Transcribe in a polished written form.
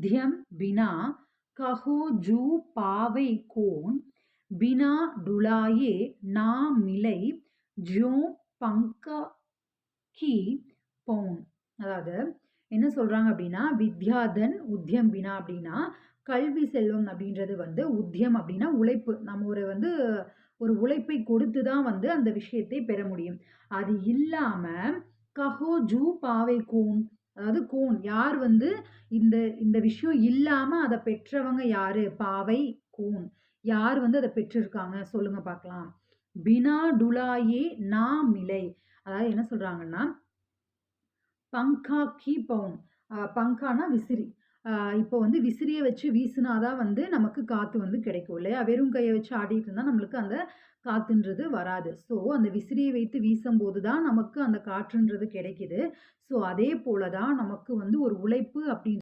உத்யம் பினா கஹோ zoo பாவை cone பினா டுலாயே நா மிலை Joe பங்க கி பவுன். அதாவது என்ன சொல்றாங்க அப்படின்னா, வித்யாதன் உத்யம் பினா அப்படின்னா கல்வி செல்வம் அப்படின்றது வந்து உத்யம் அப்படின்னா உழைப்பு. நம்ம ஒரு உழைப்பை கொடுத்து தான் வந்து அந்த விஷயத்தை பெற முடியும். அது இல்லாம கஹோ ஜூ பாவை கோன், அதாவது கோன் யார் வந்து இந்த இந்த விஷயம் இல்லாம அத பெற்றவங்க யாரு? பாவை கோன் யார் வந்து அத பெற்றிருக்காங்க சொல்லுங்க பார்க்கலாம். பினா டுலாயே நா மிலை, அதாவது என்ன சொல்றாங்கன்னா, பங்கா கி பவுன். பங்கானா விசிறி. இப்போ வந்து விசிறிய வச்சு வீசினா தான் வந்து நமக்கு காத்து வந்து கிடைக்கும் இல்லையா? வெறும் கைய வச்சு ஆடிட்டு இருந்தா நம்மளுக்கு அந்த காத்துன்றது வராது. ஸோ அந்த விசிறிய வைத்து வீசம்போது தான் நமக்கு அந்த காற்றுன்றது கிடைக்குது. ஸோ அதே போல தான் நமக்கு வந்து ஒரு உழைப்பு அப்படின்றது